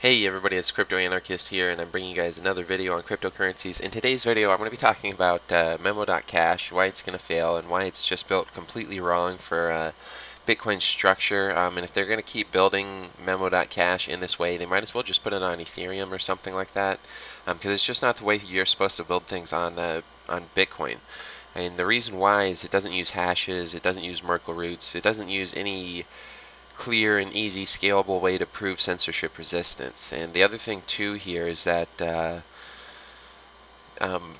Hey everybody, it's Crypto-Anarchist here, and I'm bringing you guys another video on cryptocurrencies. In today's video, I'm going to be talking about Memo.Cash, why it's going to fail, and why it's just built completely wrong for Bitcoin structure. And if they're going to keep building Memo.Cash in this way, they might as well just put it on Ethereum or something like that, because it's just not the way you're supposed to build things on Bitcoin. And the reason why is it doesn't use hashes, it doesn't use Merkle roots, it doesn't use any clear and easy scalable way to prove censorship resistance. And the other thing too here is that um,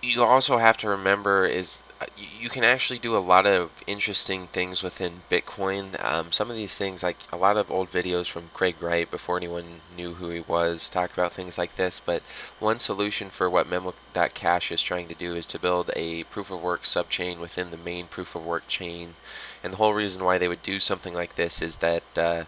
you also have to remember is you can actually do a lot of interesting things within Bitcoin. Some of these things, like a lot of old videos from Craig Wright before anyone knew who he was, talk about things like this. But one solution for what Memo.Cash is trying to do is to build a proof of work subchain within the main proof of work chain. And the whole reason why they would do something like this is that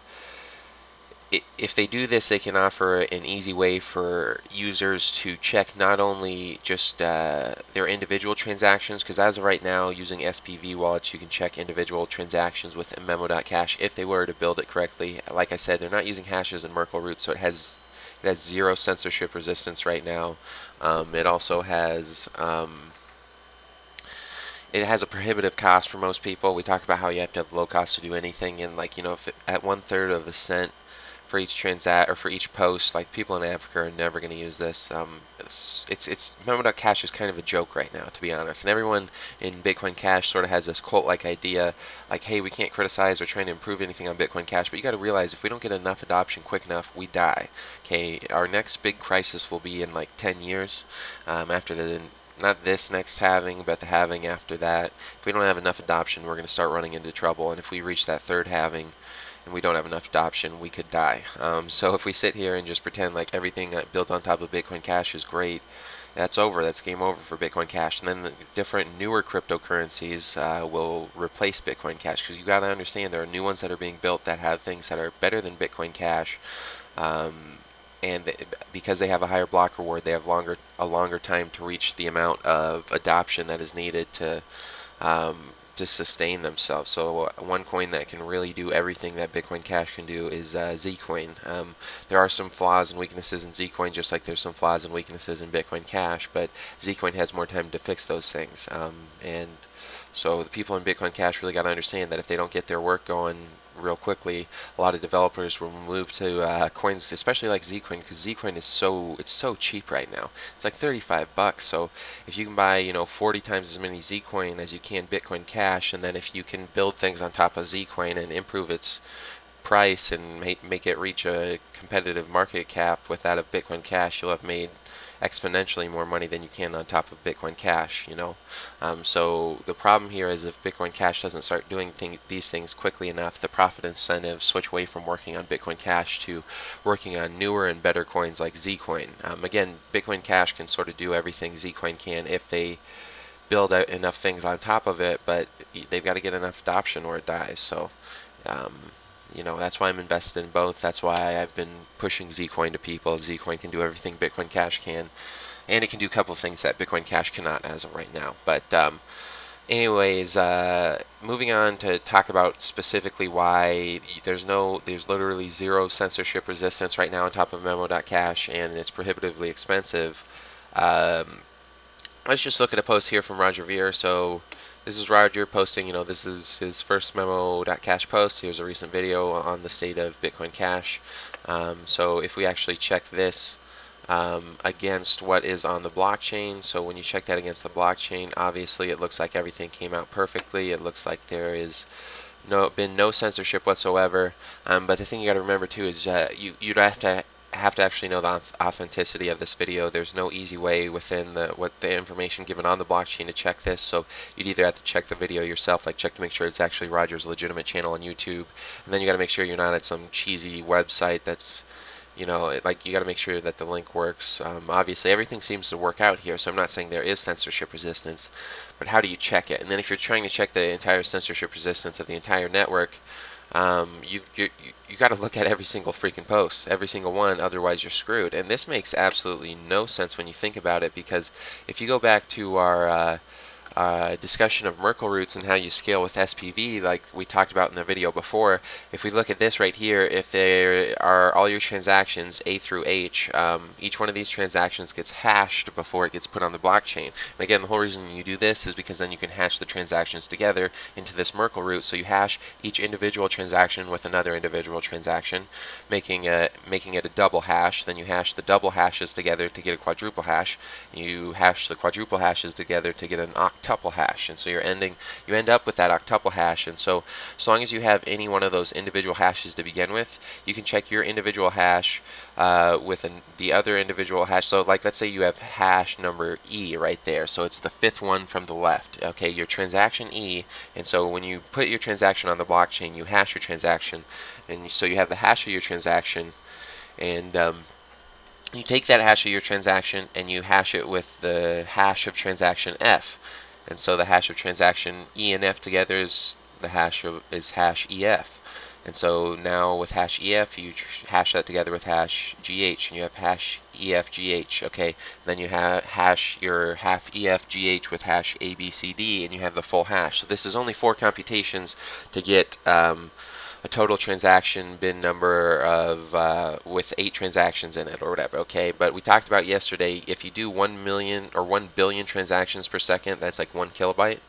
if they do this, they can offer an easy way for users to check not only just their individual transactions, because as of right now, using SPV wallets, you can check individual transactions with Memo.Cash if they were to build it correctly. Like I said, they're not using hashes and Merkle roots, so it has zero censorship resistance right now. It also has it has a prohibitive cost for most people. We talk about how you have to have low cost to do anything, and like, you know, if at 1/3 of a cent for each transact or for each post, like, people in Africa are never going to use this. It's Memo.Cash is kind of a joke right now, to be honest. And everyone in Bitcoin Cash sort of has this cult-like idea, like, hey, we can't criticize or trying to improve anything on Bitcoin Cash, but you got to realize if we don't get enough adoption quick enough, we die. Okay, our next big crisis will be in like 10 years after the not this next halving, but the halving after that. If we don't have enough adoption, we're going to start running into trouble. And if we reach that third halving and we don't have enough adoption, we could die. So if we sit here and just pretend like everything built on top of Bitcoin Cash is great, that's over. That's game over for Bitcoin Cash. And then the different newer cryptocurrencies will replace Bitcoin Cash, because you got to understand there are new ones that are being built that have things that are better than Bitcoin Cash. And because they have a higher block reward, they have a longer time to reach the amount of adoption that is needed to sustain themselves. So one coin that can really do everything that Bitcoin Cash can do is Zcoin. There are some flaws and weaknesses in Zcoin, just like there's some flaws and weaknesses in Bitcoin Cash, but Zcoin has more time to fix those things. And so the people in Bitcoin Cash really got to understand that if they don't get their work going real quickly, a lot of developers will move to coins, especially like Zcoin, because Zcoin is so cheap right now. It's like 35 bucks. So if you can buy, you know, 40 times as many Zcoin as you can Bitcoin Cash, and then if you can build things on top of Zcoin and improve its price and make it reach a competitive market cap with that of Bitcoin Cash, you'll have made exponentially more money than you can on top of Bitcoin Cash, you know. So the problem here is if Bitcoin Cash doesn't start doing these things quickly enough, the profit incentives switch away from working on Bitcoin Cash to working on newer and better coins like Zcoin. Again, Bitcoin Cash can sort of do everything Zcoin can if they build out enough things on top of it, but they've got to get enough adoption or it dies. So you know, that's why I'm invested in both. That's why I've been pushing Zcoin to people. Zcoin can do everything Bitcoin Cash can, and it can do a couple of things that Bitcoin Cash cannot as of right now. But anyways, moving on to talk about specifically why there's literally zero censorship resistance right now on top of Memo.Cash, and it's prohibitively expensive. Let's just look at a post here from Roger Ver. So this is Roger posting, you know, this is his first Memo.Cash post. Here's a recent video on the state of Bitcoin Cash. So if we actually check this against what is on the blockchain, so when you check that against the blockchain, obviously it looks like everything came out perfectly. It looks like there is been no censorship whatsoever. But the thing you got to remember too is you'd have to actually know the authenticity of this video. There's no easy way within the information given on the blockchain to check this. So you'd either have to check the video yourself, like check to make sure it's actually Roger's legitimate channel on YouTube, and then you got to make sure you're not at some cheesy website that's, you know, like, you got to make sure that the link works. Obviously everything seems to work out here, so I'm not saying there is censorship resistance, but how do you check it? And then if you're trying to check the entire censorship resistance of the entire network, you got to look at every single freaking post, every single one, otherwise you're screwed. And this makes absolutely no sense when you think about it, because if you go back to our discussion of Merkle roots and how you scale with SPV, like we talked about in the video before, if we look at this right here, if there are all your transactions A through H, each one of these transactions gets hashed before it gets put on the blockchain. And again, the whole reason you do this is because then you can hash the transactions together into this Merkle root. So you hash each individual transaction with another individual transaction, making it a double hash. Then you hash the double hashes together to get a quadruple hash. You hash the quadruple hashes together to get an octuple hash. And so you end up with that octuple hash. And so as long as you have any one of those individual hashes to begin with, you can check your individual hash with the other individual hash. So like let's say you have hash number E right there. So it's the fifth one from the left. Okay, your transaction E. And so when you put your transaction on the blockchain, you hash your transaction. And so you have the hash of your transaction. And you take that hash of your transaction and you hash it with the hash of transaction F. And so the hash of transaction E and F together is hash EF. And so now with hash EF, you hash that together with hash GH, and you have hash EF GH. Okay, then you hash your half EF GH with hash ABCD, and you have the full hash. So this is only 4 computations to get a total transaction bin number of with 8 transactions in it or whatever. Okay, but we talked about yesterday, if you do 1 million or 1 billion transactions per second, that's like 1 kilobyte,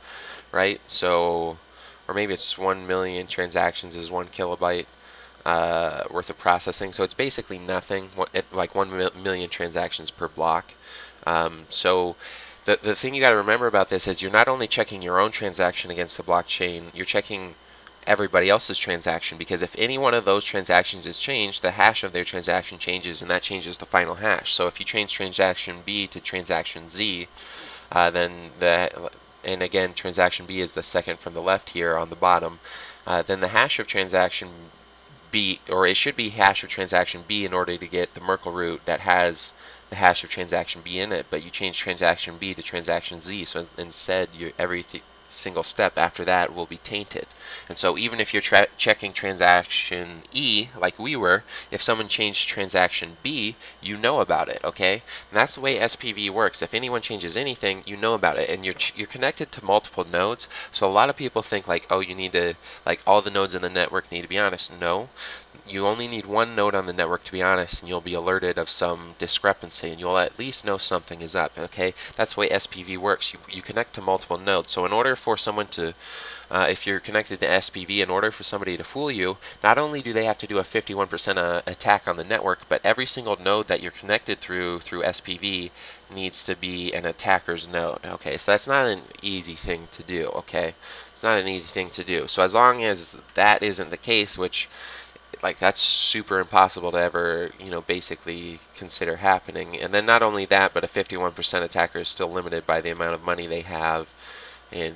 right? So, or maybe it's 1 million transactions is 1 kilobyte worth of processing. So it's basically nothing, like 1 million transactions per block. So the thing you got to remember about this is you're not only checking your own transaction against the blockchain, you're checking everybody else's transaction, because if any one of those transactions is changed, the hash of their transaction changes, and that changes the final hash. So if you change transaction B to transaction Z, and again, transaction B is the second from the left here on the bottom, then the hash of transaction B, or it should be hash of transaction B in order to get the Merkle root that has the hash of transaction B in it, but you change transaction B to transaction Z, so instead every single step after that will be tainted. And so even if you're checking transaction E, like we were, if someone changed transaction B, you know about it, okay? And that's the way SPV works. If anyone changes anything, you know about it. And you're connected to multiple nodes, so a lot of people think like, oh, you need to, like, all the nodes in the network need to be honest. No. You only need one node on the network to be honest, and you'll be alerted of some discrepancy, and you'll at least know something is up, okay? That's the way SPV works. You connect to multiple nodes. So in order for someone to, if you're connected to SPV, in order for somebody to fool you, not only do they have to do a 51% attack on the network, but every single node that you're connected through SPV needs to be an attacker's node, okay? So that's not an easy thing to do, okay? It's not an easy thing to do. So as long as that isn't the case, which, like, that's super impossible to ever, basically consider happening. And then not only that, but a 51% attacker is still limited by the amount of money they have, and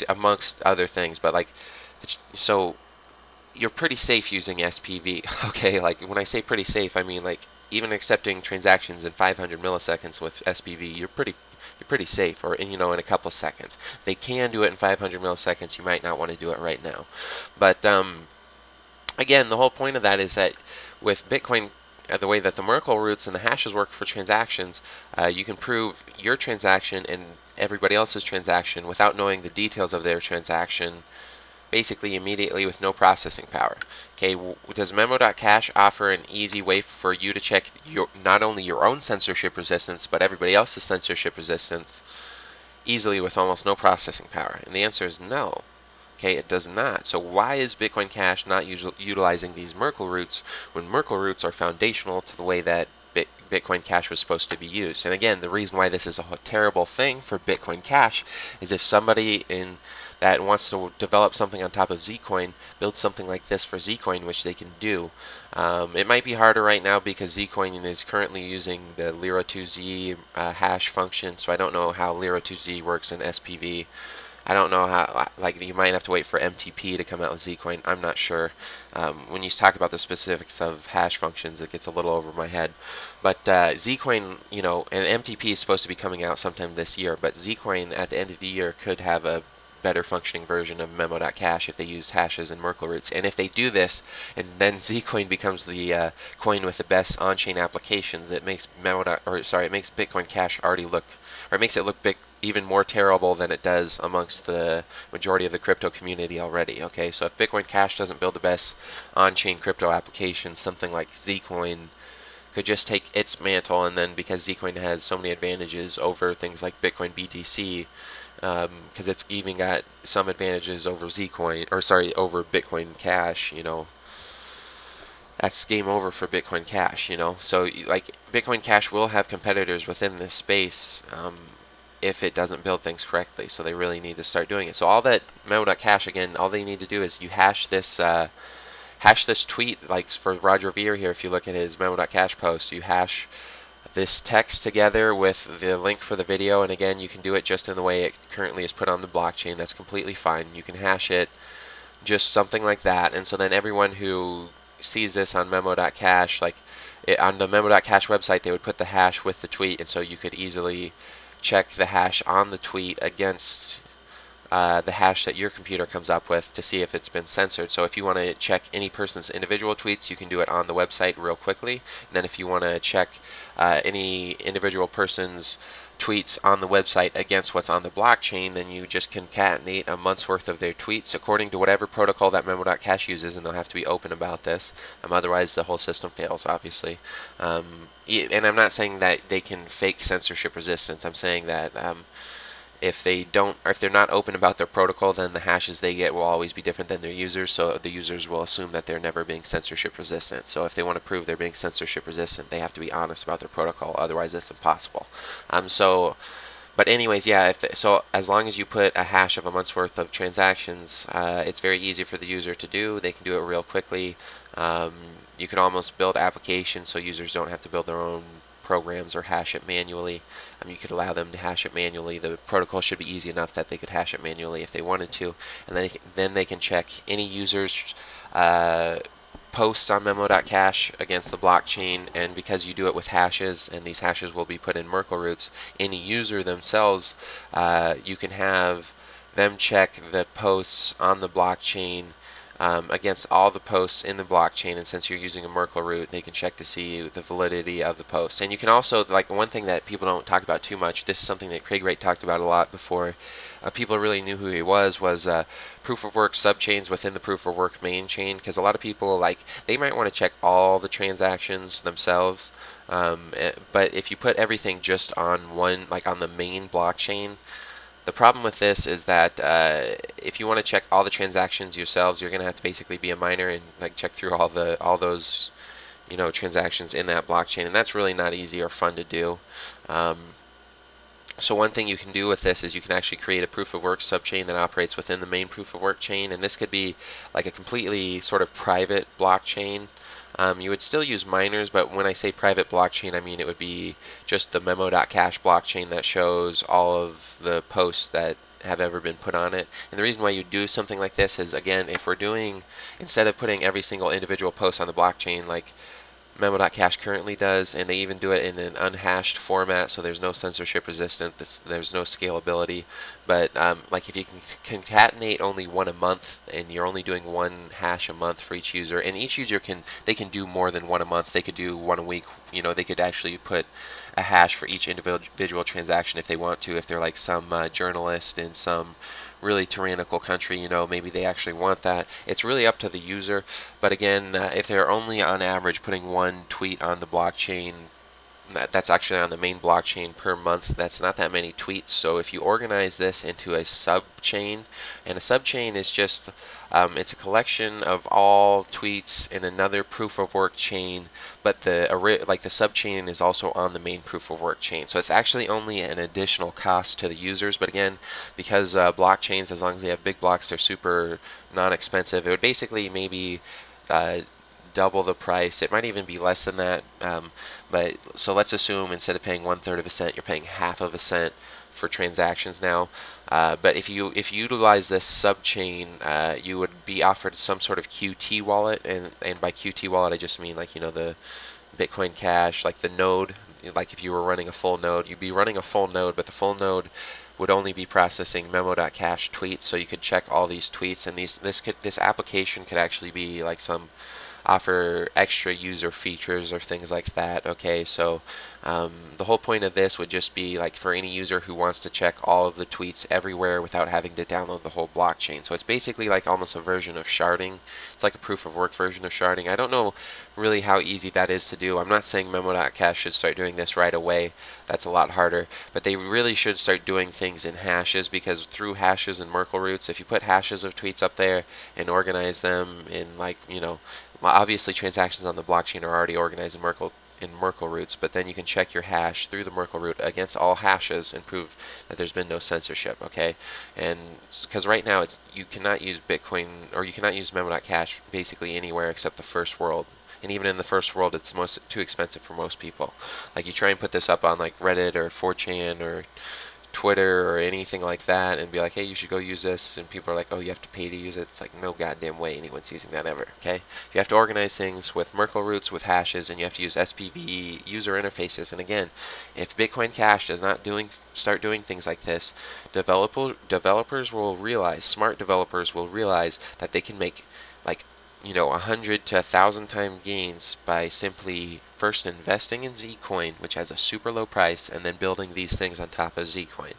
amongst other things. But like, so you're pretty safe using SPV, okay? Like, when I say pretty safe, I mean like even accepting transactions in 500 milliseconds with SPV, you're pretty safe, or in a couple seconds. They can do it in 500 milliseconds. You might not want to do it right now, but again, the whole point of that is that with Bitcoin, the way that the Merkle roots and the hashes work for transactions, you can prove your transaction and everybody else's transaction without knowing the details of their transaction, basically immediately with no processing power. Okay, does Memo.Cash offer an easy way for you to check not only your own censorship resistance, but everybody else's censorship resistance easily with almost no processing power? And the answer is no. Okay, it does not. So why is Bitcoin Cash not utilizing these Merkle roots when Merkle roots are foundational to the way that Bitcoin Cash was supposed to be used? And again, the reason why this is a terrible thing for Bitcoin Cash is if somebody that wants to develop something on top of Zcoin builds something like this for Zcoin, which they can do. It might be harder right now because Zcoin is currently using the Lira2Z hash function, so I don't know how Lira2Z works in SPV. I don't know how, like, you might have to wait for MTP to come out with Zcoin. I'm not sure. When you talk about the specifics of hash functions, it gets a little over my head. But Zcoin, and MTP is supposed to be coming out sometime this year, but Zcoin at the end of the year could have a better functioning version of Memo.Cash if they use hashes and Merkle roots. And if they do this, and then Zcoin becomes the coin with the best on-chain applications, it makes it makes Bitcoin Cash already look, or it makes it look even more terrible than it does amongst the majority of the crypto community already. Okay, so if Bitcoin Cash doesn't build the best on-chain crypto application, something like Zcoin could just take its mantle, and then because Zcoin has so many advantages over things like Bitcoin BTC, because it's even got some advantages over Zcoin, or sorry, over Bitcoin Cash, that's game over for Bitcoin Cash, So like Bitcoin Cash will have competitors within this space if it doesn't build things correctly. So they really need to start doing it. So all that Memo.Cash, again, all they need to do is you hash this tweet, like for Roger Ver here. If you look at his Memo.Cash post, you hash this text together with the link for the video, and again, you can do it just in the way it currently is put on the blockchain. That's completely fine. You can hash it just something like that, and so then everyone who sees this on Memo.Cash, like on the Memo.Cash website, they would put the hash with the tweet, and so you could easily check the hash on the tweet against the hash that your computer comes up with to see if it's been censored. So if you want to check any person's individual tweets, you can do it on the website real quickly. And then if you want to check any individual person's tweets on the website against what's on the blockchain, then you just concatenate a month's worth of their tweets according to whatever protocol that Memo.Cash uses, and they'll have to be open about this. Otherwise, the whole system fails, obviously. And I'm not saying that they can fake censorship resistance. I'm saying that if they're not open about their protocol, then the hashes they get will always be different than their users, so the users will assume that they're never being censorship resistant. So if they want to prove they're being censorship resistant, they have to be honest about their protocol, otherwise it's impossible. But anyways, yeah, so as long as you put a hash of a month's worth of transactions, it's very easy for the user to do. They can do it real quickly. You can almost build applications so users don't have to build their own programs or hash it manually. You could allow them to hash it manually. The protocol should be easy enough that they could hash it manually if they wanted to, and then they can check any user's posts on Memo.Cash against the blockchain, and because you do it with hashes, and these hashes will be put in Merkle roots, any user themselves, you can have them check the posts on the blockchain against all the posts in the blockchain, and since you're using a Merkle root, they can check to see the validity of the posts. And you can also, like, one thing that people don't talk about too much, this is something that Craig Wright talked about a lot before people really knew who he was proof of work subchains within the proof of work main chain, because a lot of people, like, they might want to check all the transactions themselves, but if you put everything just on one, like on the main blockchain, the problem with this is that if you want to check all the transactions yourselves, you're going to have to basically be a miner and like check through all those transactions in that blockchain, and that's really not easy or fun to do. So one thing you can do with this is you can actually create a proof of work subchain that operates within the main proof of work chain, and this could be like a completely sort of private blockchain. You would still use miners, but when I say private blockchain, I mean it would be just the Memo.Cash blockchain that shows all of the posts that have ever been put on it. And the reason why you do something like this is, again, if we're doing, instead of putting every single individual post on the blockchain like Memo.Cash currently does, and they even do it in an unhashed format, so there's no censorship resistance, there's no scalability. But like if you can concatenate only one a month, and you're only doing one hash a month for each user, and each user can do more than one a month. They could do one a week. They could actually put a hash for each individual transaction if they want to. If they're like some journalist in some really tyrannical country, maybe they actually want that. It's really up to the user. But again, if they're only on average putting one tweet on the blockchain, that's actually on the main blockchain per month, that's not that many tweets. So if you organize this into a subchain, and a subchain is just it's a collection of all tweets in another proof of work chain, but the subchain is also on the main proof of work chain. So it's actually only an additional cost to the users. But again, because blockchains, as long as they have big blocks, they're super non-expensive. It would basically maybe double the price. It might even be less than that. But so let's assume instead of paying 1/3 of a cent, you're paying 1/2 of a cent for transactions now. But if you utilize this subchain, you would be offered some sort of QT wallet, and by QT wallet I just mean, like, the Bitcoin Cash, like the node. Like if you were running a full node, you'd be running a full node, but the full node would only be processing Memo.Cash tweets, so you could check all these tweets, and this application could actually be like some offer extra user features or things like that. Okay, so the whole point of this would just be like for any user who wants to check all of the tweets everywhere without having to download the whole blockchain. So it's basically like almost a version of sharding. It's like a proof of work version of sharding. I don't know really how easy that is to do. I'm not saying Memo.Cash should start doing this right away. That's a lot harder. But they really should start doing things in hashes, because through hashes and Merkle roots, if you put hashes of tweets up there and organize them in, like, you know, obviously transactions on the blockchain are already organized in Merkle roots, but then you can check your hash through the Merkle root against all hashes and prove that there's been no censorship. Okay, and because right now you cannot use Bitcoin, or you cannot use Memo.Cash basically anywhere except the first world. And even in the first world, it's too expensive for most people. Like, you try and put this up on like Reddit or 4chan or Twitter or anything like that and be like, hey, you should go use this, and people are like, oh, you have to pay to use it. It's like, no goddamn way anyone's using that ever. Okay, you have to organize things with Merkle roots, with hashes, and you have to use SPV user interfaces. And again, if Bitcoin Cash does not start doing things like this, developers will realize, smart developers will realize that they can make, like, you know, 100 to 1,000 time gains by simply first investing in Zcoin, which has a super low price, and then building these things on top of Zcoin.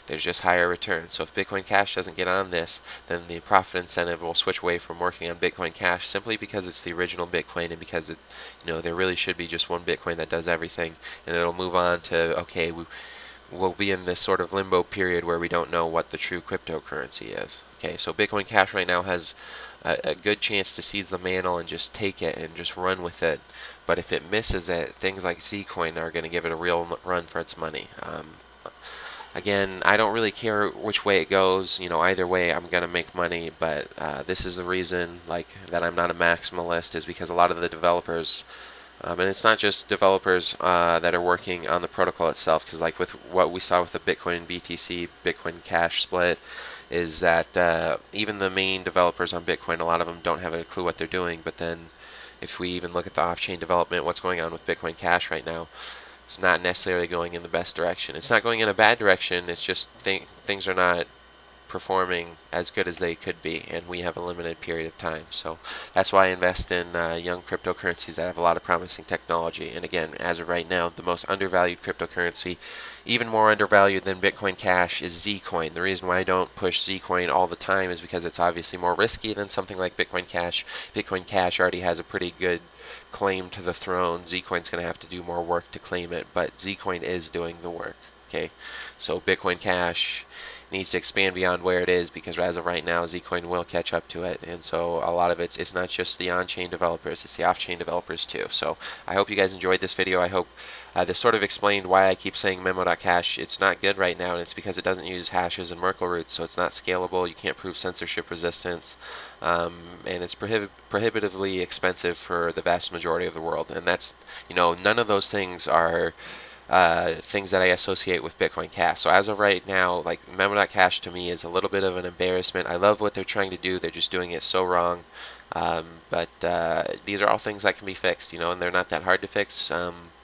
There's just higher returns. So if Bitcoin Cash doesn't get on this, then the profit incentive will switch away from working on Bitcoin Cash, simply because it's the original Bitcoin, and because it, you know, there really should be just one Bitcoin that does everything, and it'll move on to, okay, we'll be in this sort of limbo period where we don't know what the true cryptocurrency is. Okay, so Bitcoin Cash right now has a good chance to seize the mantle and just take it and just run with it. But if it misses it, things like Zcoin are going to give it a real run for its money. Again, I don't really care which way it goes. You know, either way, I'm going to make money. But this is the reason, like, that I'm not a maximalist, is because a lot of the developers, and it's not just developers that are working on the protocol itself, because like with what we saw with the Bitcoin BTC, Bitcoin Cash split, is that even the main developers on Bitcoin, a lot of them don't have a clue what they're doing. But then if we even look at the off-chain development, what's going on with Bitcoin Cash right now, it's not necessarily going in the best direction. It's not going in a bad direction, it's just things are not performing as good as they could be, and we have a limited period of time. So that's why I invest in young cryptocurrencies that have a lot of promising technology. And again, as of right now, the most undervalued cryptocurrency, even more undervalued than Bitcoin Cash, is Zcoin. The reason why I don't push Zcoin all the time is because it's obviously more risky than something like Bitcoin Cash. Bitcoin Cash already has a pretty good claim to the throne. Zcoin's going to have to do more work to claim it, but Zcoin is doing the work. Okay, so Bitcoin Cash needs to expand beyond where it is, because as of right now, Zcoin will catch up to it. And so a lot of it's not just the on-chain developers, it's the off-chain developers too. So I hope you guys enjoyed this video. I hope this sort of explained why I keep saying Memo.Cash. It's not good right now, and it's because it doesn't use hashes and Merkle roots, so it's not scalable. You can't prove censorship resistance, and it's prohibitively expensive for the vast majority of the world. And that's, you know, none of those things are things that I associate with Bitcoin Cash. So as of right now, like, Memo.Cash to me is a little bit of an embarrassment. I love what they're trying to do. They're just doing it so wrong. But these are all things that can be fixed, you know, and they're not that hard to fix.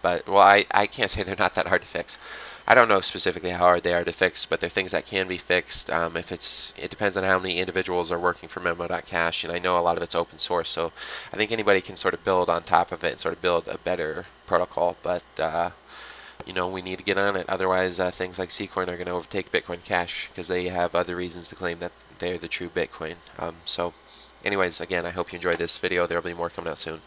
But, well, I can't say they're not that hard to fix. I don't know specifically how hard they are to fix, but they're things that can be fixed. It depends on how many individuals are working for Memo.Cash, and I know a lot of it's open source, so I think anybody can sort of build on top of it and sort of build a better protocol. But you know, we need to get on it. Otherwise, things like Zcoin are going to overtake Bitcoin Cash, because they have other reasons to claim that they're the true Bitcoin. So anyways, again, I hope you enjoyed this video. There will be more coming out soon.